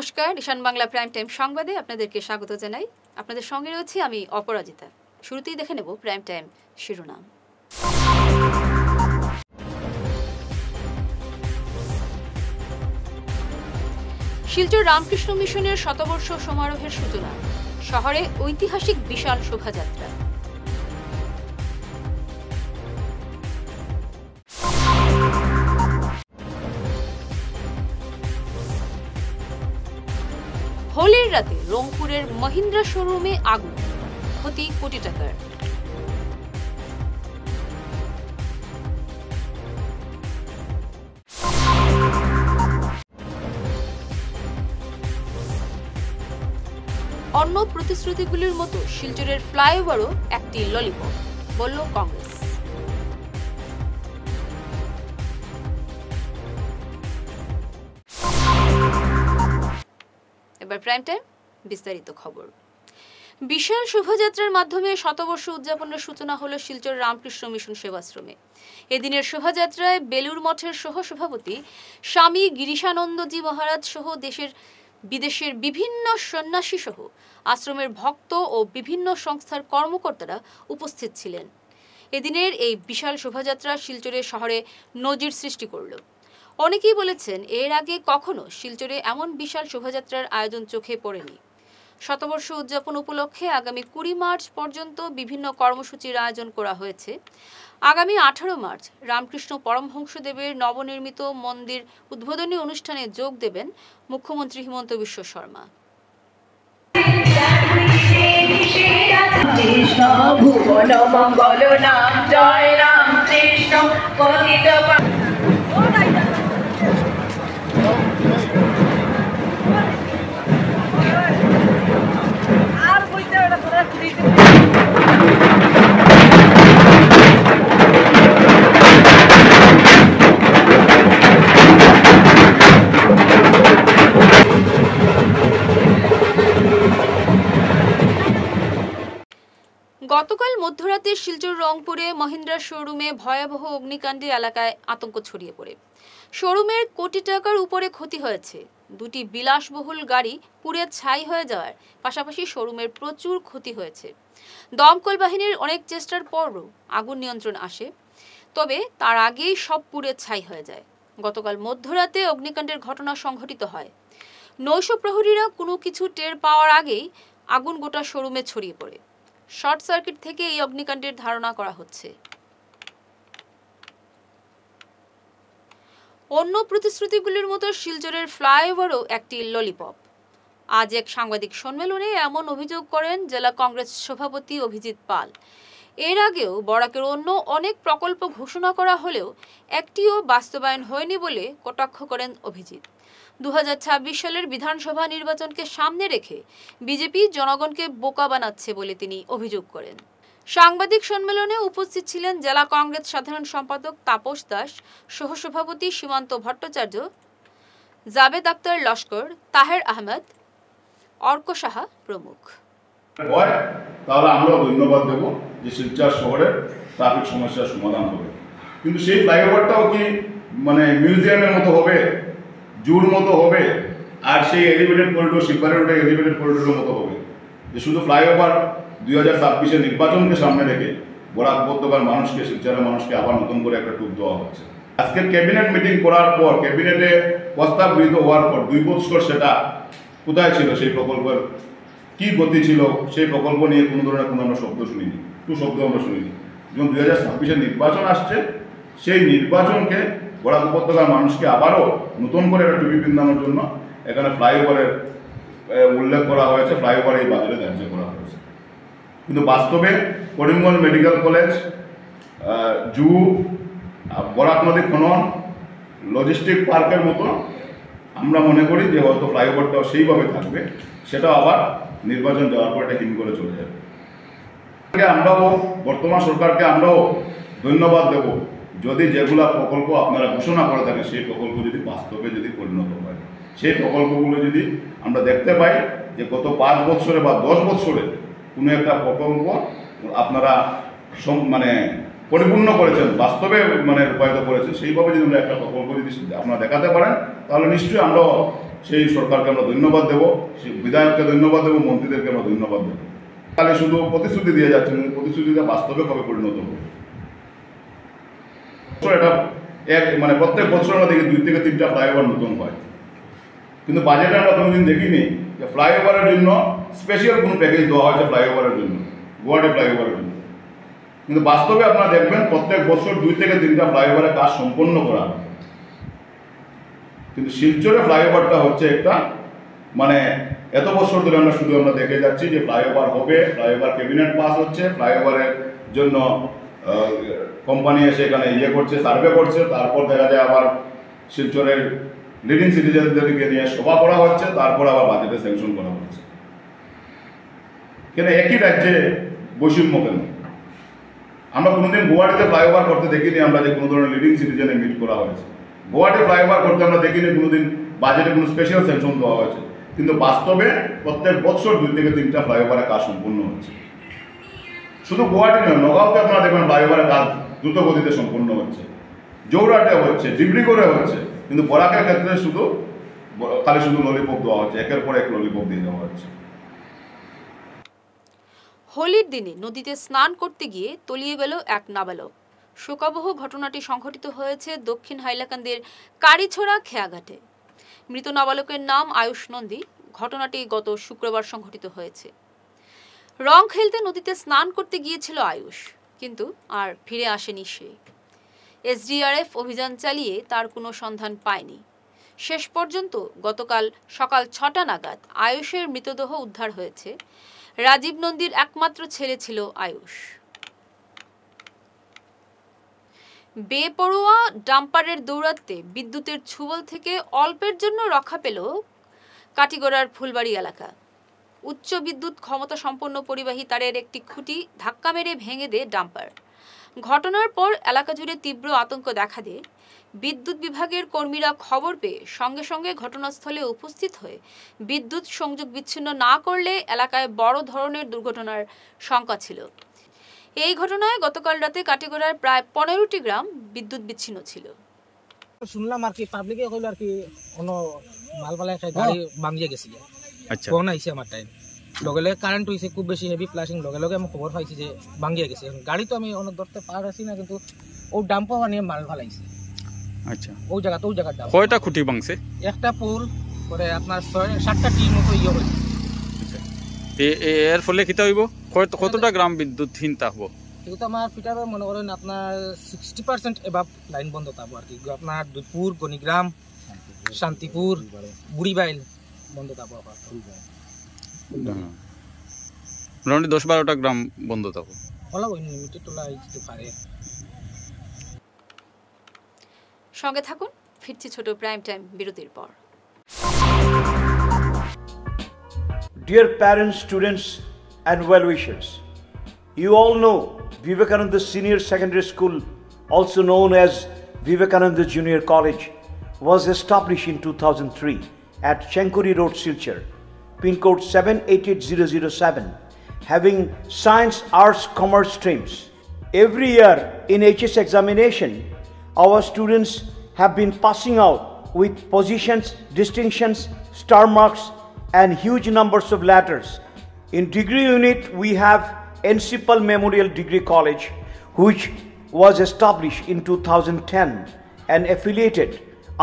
নমস্কার, ঈশান Bangla prime time সংবাদে আপনাদেরকে স্বাগত জানাই। আপনাদের সঙ্গে রয়েছি আমি অপরাজিতা। শুরুতেই দেখে নেব প্রাইম টাইম শিরোনাম। শিলচর রামকৃষ্ণ মিশনের শতবর্ষ সমারোহের সূচনা, শহরে ঐতিহাসিক বিশাল শোভাযাত্রা। হোলির রাতে রংপুরের মহিন্দ্রা শোরুমে আগুন, ক্ষতি কোটি টাকার। অন্য প্রতিশ্রুতিগুলির মতো শিলচরের ফ্লাইওভারও একটি ললিপপ, বলল কংগ্রেস। এবার প্রাইম টাইম বিস্তারিত খবর। বিশাল শোভাযাত্রার মাধ্যমে শতবর্ষ উদযাপনের সূচনা হলো শিলচর রামকৃষ্ণ মিশন সেবাশ্রমে। এদিনের শোভাযাত্রায় বেলুর মঠের সহ-সভাপতি স্বামী গিরিশানন্দজি মহারাজ সহ দেশের বিদেশের বিভিন্ন সন্ন্যাসী সহ আশ্রমের ভক্ত ও বিভিন্ন সংস্থার কর্মকর্তারা উপস্থিত ছিলেন। এদিনের এই বিশাল শোভাযাত্রা শিলচরের শহরে নজির সৃষ্টি করল। অনেকেই বলেছেন এর আগে কখনো শিলচরে এমন বিশাল শোভাযাত্রার আয়োজন চোখে পড়েনি। শতবর্ষ উদযাপন উপলক্ষে আগামী 20 মার্চ পর্যন্ত বিভিন্ন কর্মসূচির আয়োজন করা হয়েছে। আগামী 18 মার্চ রামকৃষ্ণ পরমহংসদেবের নবনির্মিত মন্দির উদ্বোধনী অনুষ্ঠানে যোগ দেবেন মুখ্যমন্ত্রী হিমন্ত বিশ্ব শর্মা। গতকাল মধ্যরাতে শিলচর রংপুরে মহিন্দ্রা শোরুমে ভয়াবহ অগ্নিকাণ্ডে এলাকায় আতঙ্ক ছড়িয়ে পড়ে। শোরুমের কোটি টাকার উপরে ক্ষতি হয়েছে। দুটি বিলাসবহুল গাড়ি পুড়ে ছাই হয়ে যাওয়ার পাশাপাশি শোরুমের প্রচুর ক্ষতি হয়েছে। দমকল বাহিনীর অনেক চেষ্টার পরও আগুন নিয়ন্ত্রণ আসে, তবে তার আগেই সব পুড়ে ছাই হয়ে যায়। গতকাল মধ্যরাতে অগ্নিকাণ্ডের ঘটনা সংঘটিত হয়। নৈশ প্রহরীরা কোনো কিছু টের পাওয়ার আগেই আগুন গোটা শোরুমে ছড়িয়ে পড়ে। শর্ট সার্কিট থেকে এই অগ্নিকাণ্ডের ধারণা করা হচ্ছে। অন্য প্রতিশ্রুতিগুলির মতো শিলচরের ফ্লাইওভারও একটি ললিপপ। আজ এক সাংবাদিক সম্মেলনে এমন অভিযোগ করেন জেলা কংগ্রেস সভাপতি অভিজিৎ পাল। এর আগেও বরাকের অন্য অনেক প্রকল্প ঘোষণা করা হলেও একটিও বাস্তবায়ন হয়নি বলে কটাক্ষ করেন অভিজিৎ। 2026 সালের বিধানসভা নির্বাচনকে সামনে রেখে বিজেপি জনগণকে বোকা বানাচ্ছে বলে তিনি অভিযোগ করেন। সাংবাদিক সম্মেলনে উপস্থিত ছিলেন জেলা কংগ্রেস সাধারণ সম্পাদক তাপস দাস, সহসভাপতি সীমান্ত ভট্টাচার্য, জাবেদ আক্তার লস্কর, তাহের আহমেদ, অর্ক সাহা প্রমুখ। তাহলে আমরা ধন্যবাদ দেব যে শিলচর শহরের ট্রাফিক সমস্যার সমাধান হবে, কিন্তু সেই ফ্লাইওভারটাও কি মানে মিউজিয়ামের মতো হবে, জুর মতো হবে, আর সেই এলিভেটেড করিডোর শিববাড়ি রোডে এলিভেটেড করিডোরের মতো হবে যে শুধু ফ্লাইওভার 2026 নির্বাচনকে সামনে রেখে বরাক উপত্যকার মানুষকে, শিলচরের মানুষকে আবার নতুন করে একটা টুপ দেওয়া হচ্ছে। আজকের ক্যাবিনেট মিটিং করার পর, ক্যাবিনেটে প্রস্তাব গৃহীত হওয়ার পর 2 বছর সেটা কোথায় ছিল, সেই প্রকল্পের কি গতি ছিল, সেই প্রকল্প নিয়ে কোনো ধরনের কোনো আমরা শব্দ শুনিনি, শব্দ আমরা শুনিনি। যখন 2026 নির্বাচন আসছে, সেই নির্বাচনকে বরাক উপত্যকার মানুষকে আবারও নতুন করে একটা টুপি পিন্ধানোর জন্য এখানে ফ্লাইওভারের উল্লেখ করা হয়েছে, ফ্লাইওভার এই বাজারে ধার্য করা হয়েছে। কিন্তু বাস্তবে করিমগঞ্জ মেডিকেল কলেজ, জু, বরাক নদী খনন, লজিস্টিক পার্কের মতো আমরা মনে করি যে হয়তো ফ্লাইওভারটাও সেইভাবে থাকবে, সেটাও আবার নির্বাচন যাওয়ার পর এটা হিম করে চলে যাবে। আমরাও বর্তমান সরকারকে আমরাও ধন্যবাদ দেব যদি যেগুলো প্রকল্প আপনারা ঘোষণা করে থাকেন সেই প্রকল্প যদি বাস্তবে যদি পরিণত হয়, সেই প্রকল্পগুলো যদি আমরা দেখতে পাই যে গত 5 বছরে বা 10 বছরে কোনো একটা প্রকল্প আপনারা মানে পরিপূর্ণ করেছেন, বাস্তবে মানে রূপায়িত করেছেন, সেইভাবে যদি আমরা একটা প্রকল্প যদি আপনারা দেখাতে পারেন, তাহলে নিশ্চয়ই আমরাও সেই সরকারকে আমরা ধন্যবাদ দেবো, সেই বিধায়ককে ধন্যবাদ দেবো, মন্ত্রীদেরকে আমরা ধন্যবাদ দেবো। তাহলে শুধু প্রতিশ্রুতি দিয়ে যাচ্ছেন, কিন্তু প্রতিশ্রুতিটা বাস্তবে কবে পরিণত হবে? এটা মানে প্রত্যেক বছর আমরা দেখি 2 থেকে 3টা ফ্লাইওভার নতুন হয়, কিন্তু বাজেটে আমরা কোনোদিন দেখিনি যে ফ্লাইওভারের জন্য স্পেশাল কোনো প্যাকেজ দেওয়া হয়েছে ফ্লাইওভারের জন্য, গুয়াহাটি ফ্লাইওভারের জন্য। কিন্তু বাস্তবে আপনারা দেখবেন প্রত্যেক বছর 2 থেকে 3টা ফ্লাইওভারের কাজ সম্পন্ন করা হয়, কিন্তু শিলচরে ফ্লাইওভারটা হচ্ছে একটা মানে এত বছর ধরে আমরা দেখে যাচ্ছি যে ফ্লাইওভার হবে, ফ্লাইওভার ক্যাবিনেট পাস হচ্ছে, ফ্লাইওভারের জন্য কোম্পানি এসে এখানে করছে, সার্ভে করছে, তারপর দেখা যায় আবার শিলচরের লিডিং সিটিজেনদেরকে নিয়ে সভা করা হচ্ছে, তারপর আবার বাজেটে স্যাংশন করা হচ্ছে। কেন একই রাজ্যে বৈষম্য কেন? আমরা কোনোদিন গুয়াহাটিতে ফ্লাইওভার করতে দেখিনি আমরা যে কোনো ধরনের লিডিং সিটিজেনে মিট করা হয়েছে। গুয়াহাটি ফ্লাইওভার করতে আমরা দেখিনি কোনোদিন বাজেটে কোনো স্পেশাল স্যাংশন দেওয়া হয়েছে, কিন্তু বাস্তবে প্রত্যেক বছর 2 থেকে 3টা ফ্লাইওভারের কাজ সম্পূর্ণ হচ্ছে। শুধু গুয়াহাটি নয়, নগাঁওতে আপনারা দেখবেন ফ্লাইওভারের কাজ দ্রুত গতিতে সম্পূর্ণ হচ্ছে, জৌরাটে হচ্ছে, ডিব্রিগড়ে হচ্ছে, কিন্তু বরাকের ক্ষেত্রে খালি শুধু ললিপপ দেওয়া হচ্ছে, একের পর এক ললিপপ দিয়ে দেওয়া হচ্ছে। হোলির দিনে নদীতে স্নান করতে গিয়ে তলিয়ে গেল এক নাবালক। শোকাবহ ঘটনাটি সংঘটিত হয়েছে দক্ষিণ হাইলাকান্দির কারিছড়া খেয়াঘাটে। মৃত নাবালকের নাম আয়ুষ নন্দী। ঘটনাটি গত শুক্রবার সংঘটিত হয়েছে। রং খেলতে নদীতে স্নান করতে গিয়েছিল আয়ুষ, কিন্তু আর ফিরে আসেনি সে। এসডিআরএফ অভিযান চালিয়ে তার কোনো সন্ধান পায়নি। শেষ পর্যন্ত গতকাল সকাল 6টা নাগাদ আয়ুষের মৃতদেহ উদ্ধার হয়েছে। রাজীব নন্দীর একমাত্র ছেলে ছিল আয়ুষ। বেপরোয়া ডাম্পারের দৌরাত্মে বিদ্যুতের ছোবল থেকে অল্পের জন্য রক্ষা পেল কাটিগড়ার ফুলবাড়ি এলাকা। উচ্চ বিদ্যুৎ ক্ষমতা সম্পন্ন পরিবাহী তারের একটি খুঁটি ধাক্কা মেরে ভেঙে দেয় ডাম্পার। ঘটনার পর এলাকা জুড়ে তীব্র আতঙ্ক দেখা দেয়। বিদ্যুৎ বিভাগের কর্মীরা খবর পেয়ে সঙ্গে সঙ্গে ঘটনাস্থলে উপস্থিত হয়ে বিদ্যুৎ সংযোগ বিচ্ছিন্ন না করলে এলাকায় বড় ধরনের দুর্ঘটনার শঙ্কা ছিল। এই ঘটনায় গতকাল রাতে কাটিগড়ার প্রায় 15টি গ্রাম বিদ্যুৎ বিচ্ছিন্ন ছিল। শুনলাম আর কি পাবলিকে কইলো আর কি কোনো মালপালা একটা গাড়ি ভাঙিয়ে গেছে। আচ্ছা, ফোন আইছে আমার টাইম, লগে লগে কারেন্ট হয়েছে, খুব বেশি হেভি ফ্লাশিং, লগে লগে আমি খবর পাইছি যে ভাঙিয়ে গেছে। গাড়ি তো আমি অনেক ধরতে পার আছি না, কিন্তু ও ডাম্পার বানিয়ে মাল ফালাইছে। আচ্ছা, ওই জায়গা ডাম্পার কয়টা খুঁটি ভাঙছে? একটা পুল করে আপনার 6-7টা টিম মতো হয়েছে। এর ফলে কিতা হইব? কতটা গ্রাম বিদ্যুৎহীন থাকবো? কিন্তু আমার ফিটারে মনে করেন আপনার 60% এভাব লাইন বন্ধ থাকবো আর কি। আপনার দুধপুর, গণিগ্রাম, শান্তিপুর, বুড়িবাইল বন্ধ থাকবো। মোটামুটি 10-12টা গ্রাম বন্ধ থাকবো। সঙ্গে থাকুন, ফিরছি ছোট প্রাইম টাইম বিরতির পর। Dear parents, students and well-wishers, you all know Vivekananda Senior Secondary School, also known as Vivekananda Junior College, was established in 2003 at Chenkuri Road, Silchar, pin code 788007, having science, arts, commerce streams. Every year in HS examination, our students have been passing out with positions, distinctions, star marks and huge numbers of letters. In degree unit, we have Encipal Memorial Degree College, which was established in 2010 and affiliated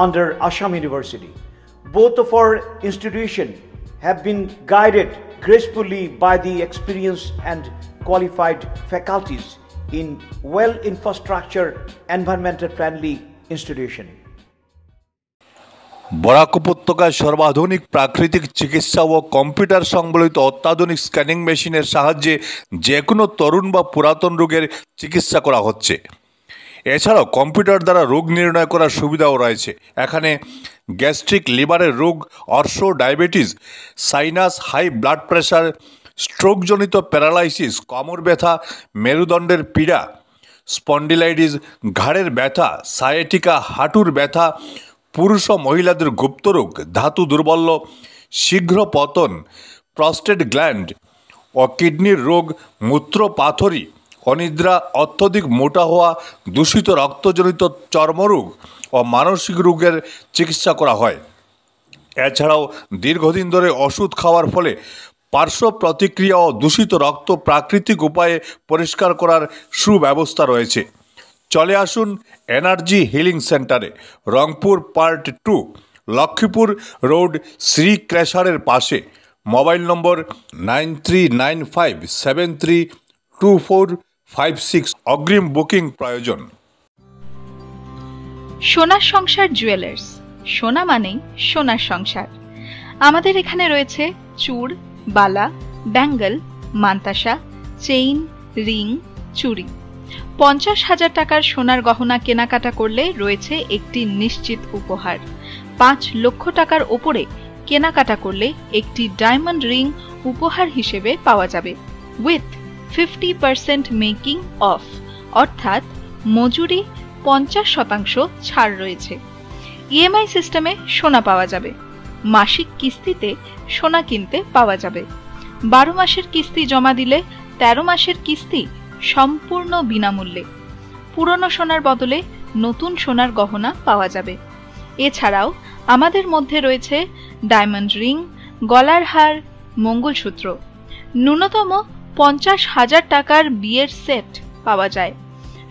under Assam University. Both of our institutions have been guided gracefully by the experienced and qualified faculties in well-infrastructure, environmental-friendly institution. Barak উপত্যকায় সর্বাধুনিক প্রাকৃতিক চিকিৎসা ও computer সংবলিত অত্যাধুনিক scanning মেশিনের সাহায্যে যে কোনো তরুণ বা পুরাতন রোগের চিকিৎসা করা হচ্ছে। এছাড়াও কম্পিউটার দ্বারা রোগ নির্ণয় করার সুবিধাও রয়েছে। এখানে গ্যাস্ট্রিক, লিভারের রোগ, অর্শ, diabetes, sinus, high blood pressure, স্ট্রোকজনিত প্যারালাইসিস, কোমর ব্যথা, মেরুদণ্ডের পীড়া, স্পন্ডিলাইটিস, ঘাড়ের ব্যথা, সায়াটিকা, হাঁটুর ব্যথা, পুরুষ ও মহিলাদের গুপ্তরোগ, ধাতু দুর্বল্য, শীঘ্র পতন, প্রস্টেট গ্ল্যান্ড ও কিডনির রোগ, মূত্রপাথড়ী, অনিদ্রা, অত্যধিক মোটা হওয়া, দূষিত রক্তজনিত চর্মরোগ ও মানসিক রোগের চিকিৎসা করা হয়। এছাড়াও দীর্ঘদিন ধরে ওষুধ খাওয়ার ফলে পার্শ্ব প্রতিক্রিয়া ও দূষিত রক্ত প্রাকৃতিক উপায়ে পরিষ্কার করার সুব্যবস্থা রয়েছে। চলে আসুন এনার্জি হিলিং সেন্টারে, রংপুর পার্ট 2, লক্ষ্মীপুর রোড, শ্রী ক্রেশারের পাশে। মোবাইল নম্বর 9395732456। অগ্রিম বুকিং প্রয়োজন। সোনার সংসার জুয়েলার্স, সোনা মানেই সোনার সংসার। আমাদের এখানে রয়েছে চূড়, বালা, ব্যাঙ্গল, মান্তাসা, চেইন, রিং, চুড়ি। 50,000 টাকার সোনার গহনা কেনাকাটা করলে রয়েছে একটি নিশ্চিত উপহার। 5 লক্ষ টাকার ওপরে কেনাকাটা করলে একটি ডায়মন্ড রিং উপহার হিসেবে পাওয়া যাবে, উইথ 50% মেকিং অফ, অর্থাৎ মজুরি 50% ছাড় রয়েছে। ইএমআই সিস্টেমে সোনা পাওয়া যাবে। মাসিক কিস্তিতে সোনা কিনতে পাওয়া যাবে। 12 মাসের কিস্তি জমা দিলে 13 মাসের কিস্তি সম্পূর্ণ বিনামূল্যে। পুরনো সোনার বদলে নতুন সোনার গহনা পাওয়া যাবে। এছাড়াও আমাদের মধ্যে রয়েছে ডায়মন্ড রিং, গলার হার, মঙ্গলসূত্র। ন্যূনতম 50,000 টাকার বিয়ের সেট পাওয়া যায়।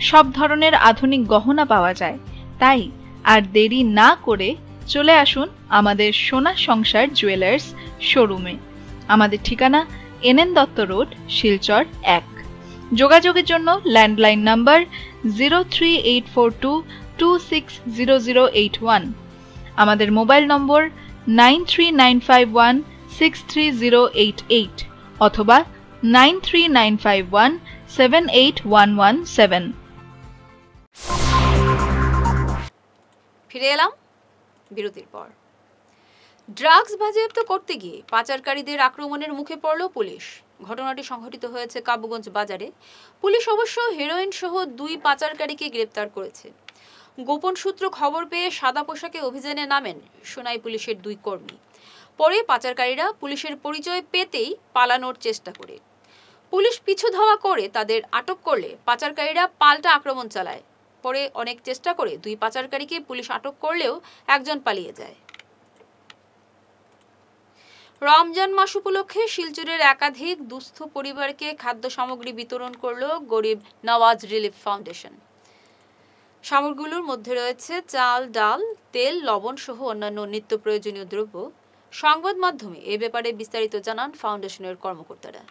সব ধরনের আধুনিক গহনা পাওয়া যায়। তাই আর দেরি না করে চলে আসুন আমাদের সোনা সংসার জুয়েলার্স শোরুমে। আমাদের ঠিকানা NN দত্ত রোড, শিলচর 1। যোগাযোগের জন্য ল্যান্ডলাইন নাম্বার 03842260081, আমাদের মোবাইল নম্বর 9395163088 অথবা 9395178117। ফিরে এলাম বিরতির পর। ড্রাগস বাজেয়াপ্ত করতে গিয়ে পাচারকারীদের আক্রমণের মুখে পড়ল পুলিশ। ঘটনাটি সংঘটিত হয়েছে কাবুগঞ্জ বাজারে। পুলিশ অবশ্য হেরোইন সহ 2 পাচারকারীকে গ্রেপ্তার করেছে। গোপন সূত্র খবর পেয়ে সাদা পোশাকে অভিযানে নামেন সোনাই পুলিশের 2 কর্মী। পরে পাচারকারীরা পুলিশের পরিচয় পেতেই পালানোর চেষ্টা করে পুলিশ পিছু ধাওয়া করে তাদের আটক করলে পাচারকারীরা পাল্টা আক্রমণ চালায়। পরে অনেক চেষ্টা করে 2 পাচারকারীকে পুলিশ আটক করলেও একজন পালিয়ে যায়। রমজান মাস উপলক্ষে শিলচরের একাধিক দুস্থ পরিবারকে খাদ্য সামগ্রী বিতরণ করল গরিব নওয়াজ রিলিফ ফাউন্ডেশন। সামগ্রীগুলোর মধ্যে রয়েছে চাল, ডাল, তেল, লবণ সহ অন্যান্য নিত্য প্রয়োজনীয় দ্রব্য। সংবাদ মাধ্যমে এ ব্যাপারে বিস্তারিত জানান ফাউন্ডেশনের কর্মকর্তারা।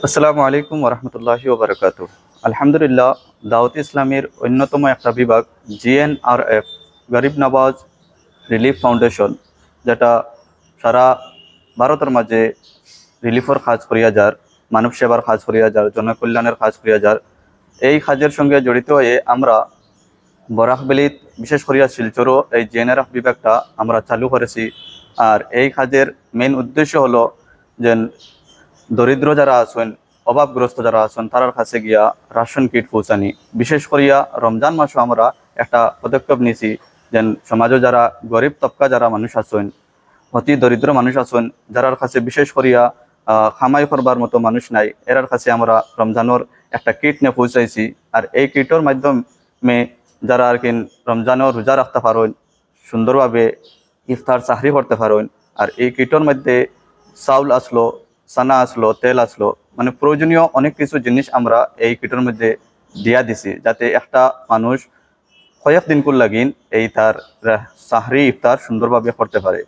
আসসালামু আলাইকুম ওয়া রাহমাতুল্লাহি ওয়া বারাকাতুহু। আলহামদুলিল্লাহ, দাওয়াত ইসলামের অন্যতম একটা বিভাগ GNRF, গরিব নওয়াজ রিলিফ ফাউন্ডেশন, যেটা সারা ভারতের মাঝে রিলিফের কাজ করিয়া যার, মানব সেবার কাজ করিয়া যার, জনকল্যাণের কাজ করিয়া যার, এই কাজের সঙ্গে জড়িত হয়ে আমরা বরাকবেলিত বিশেষ করিয়া শিলচরও এই GNRF বিভাগটা আমরা চালু করেছি। আর এই কাজের মেইন উদ্দেশ্য হলো যে দরিদ্র যারা আছেন, অভাবগ্রস্ত যারা আছেন, তার কাছে গিয়া রাশন কিট পৌঁছানি। বিশেষ করিয়া রমজান মাসে আমরা একটা পদক্ষেপ নিয়েছি যে সমাজে যারা গরিব তবকা যারা মানুষ আছেন, অতি দরিদ্র মানুষ আছেন, যারার কাছে বিশেষ করিয়া খামাই করবার মতো মানুষ নাই, এরার কাছে আমরা রমজানের একটা কিট নিয়ে পৌঁছাইছি। আর এই কিটের মাধ্যমে যারা আর কি রমজানের রোজা রাখতে পারেন, সুন্দরভাবে ইফতার সাহরি করতে পারেন। আর এই কিটের মধ্যে চাউল আসলো, সানা আসলো, তেল আসলো, মানে প্রয়োজনীয় অনেক কিছু জিনিস আমরা এই কিটের মধ্যে দিয়া দিছি, যাতে একটা মানুষ কয়েকদিন কুল লাগিন এই তার সাহরি ইফতার সুন্দরভাবে করতে পারে।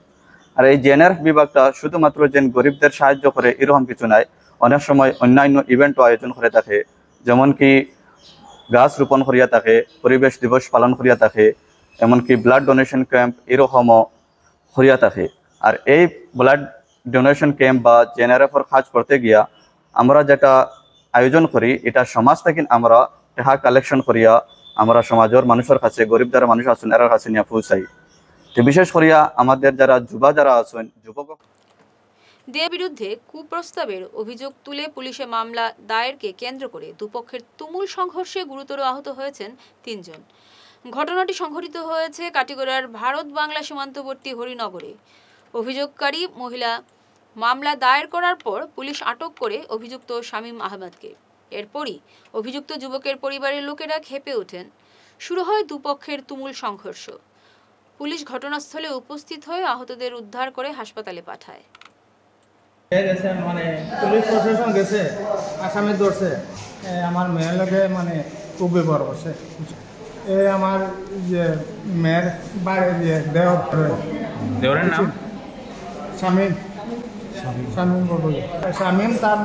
আর এই GNRF বিভাগটা শুধুমাত্র যে গরিবদের সাহায্য করে এরকম কিছু নাই, অনেক সময় অন্যান্য ইভেন্টও আয়োজন করে থাকে, যেমন কি গাছ রোপণ করিয়া থাকে, পরিবেশ দিবস পালন করিয়া থাকে, এমনকি ব্লাড ডোনেশন ক্যাম্প এরকমও করিয়া থাকে। আর এই ব্লাড ডোনেশন ক্যাম্প বা GNRFর কাজ করতে গিয়া আমরা যেটা আয়োজন করি, এটা সমাজ থেকে আমরা টাকা কালেকশন করিয়া আমরা সমাজের মানুষের কাছে, গরিব যারা মানুষ আছেন এর কাছে নিয়ে পৌঁছাই। তো বিশেষ করিয়া আমাদের যারা যুবা যারা আছেন, যুবক দেয়ের বিরুদ্ধে কুপ্রস্তাবের অভিযোগ তুলে পুলিশে মামলা দায়েরকে কেন্দ্র করে দুপক্ষের তুমুল সংঘর্ষে গুরুতর আহত হয়েছেন 3 জন। ঘটনাটি সংঘটিত হয়েছে কাটিগড়ার ভারত বাংলা সীমান্তবর্তী হরিনগরে। অভিযোগকারী মহিলা মামলা দায়ের করার পর পুলিশ আটক করে অভিযুক্ত শামীম আহমেদকে। এরপরই অভিযুক্ত যুবকের পরিবারের লোকেরা ক্ষেপে ওঠেন। শুরু হয় দুপক্ষের তুমুল সংঘর্ষ। পুলিশ ঘটনাস্থলে উপস্থিত হয়ে আহতদের উদ্ধার করে হাসপাতালে পাঠায়। মানে পুলিশ প্রশাসন গেছে, আসামি ধরছে, আমার মেয়ের লোকে মানে খুব ব্যবহার করছে। আমার যে মেয়ের বাড়ি যে দেওরের নাম শামীম, শামীম বলে শামীম, তার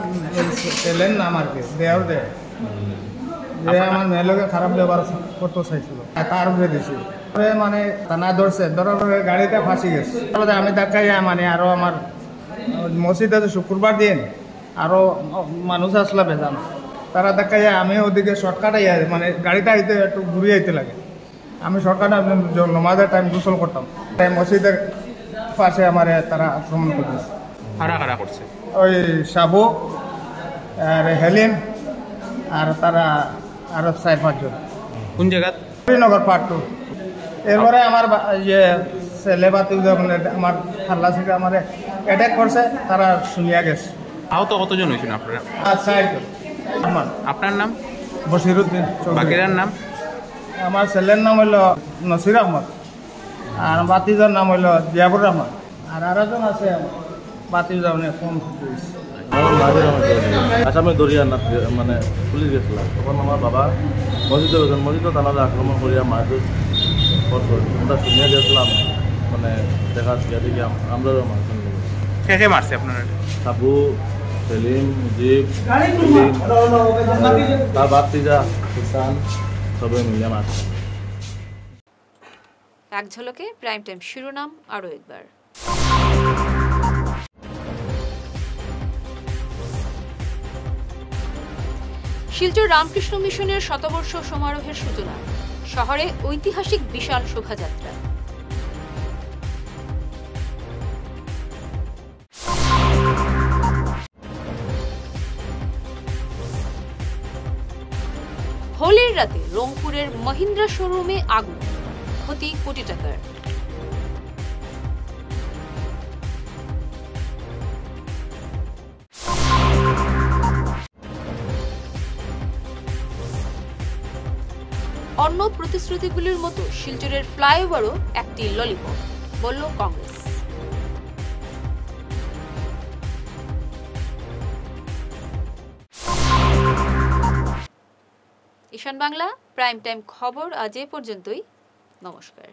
ছেলের নাম আর কি দেওর যে আমার মেয়ের লোকে খারাপ ব্যবহার করতে চাইছিল, তার উপরে দিয়েছিল। মানে থানা ধরছে, ধরার পরে গাড়িতে ফাঁসি গেছে। আমি দেখাই মানে আরো আমার মসজিদে শুক্রবার দিন আরো মানুষ আসলে বেজান, তারা দেখা যায় আমি ওদিকে শর্টকাট মানে গাড়িটা আইতে একটু ঘুরিয়ে আইতে লাগে। আমি শর্টকাট নমাজের টাইম গোসল করতাম, তাই মসজিদের পাশে আমার তারা আক্রমণ করছে। কারা করছে? ওই সাবু আর হেলিম আর তারা আরো 4-5 জন। কোন জায়গা? শ্রীনগর পার্ট 2। এরপরে আমার যে ছেলে বাতি আমার খাল্লা থেকে আমার অ্যাটাক করছে, তারা শুনিয়া গেছে। আহত কতজন হয়েছিল আপনারা? আচ্ছা, আপনার নাম? বশিরউদ্দিন। বাকিরার নাম? আমার ছেলের নাম হইল নসির আহমদ, আর বাতিজার নাম হইল জিয়াবুর রহমান, আর আরেকজন আছে বাতিজা ফোন আসামে দরিয়া মানে পুলিশ গেছিলাম, তখন আমার বাবা মসজিদে গেছেন, মসজিদে তারা আক্রমণ করিয়া মারধর করতো। আমরা শুনিয়া গেছিলাম, মানে দেখা দিকে আমরাও মারছেন। কে কে মারছে আপনারা? সাবু, সেলিম, মুজিব, তার বাতিজা সুলতান, সবাই মিলে মারছে। এক ঝলকে প্রাইম টাইম শিরোনাম আরও একবার। শিলচর রামকৃষ্ণ মিশনের শতবর্ষ সমারোহের সূচনা, শহরে ঐতিহাসিক বিশাল শোভাযাত্রা। হোলির রাতে রংপুরের মহিন্দ্রা শোরুমে আগুন, ক্ষতি কোটি টাকার। অন্য প্রতিশ্রুতিগুলির মতো শিলচরের ফ্লাইওভারও একটি ললিপপ, বলল কংগ্রেস। ঈশান বাংলা প্রাইম টাইম খবর আজ এ পর্যন্তই। নমস্কার।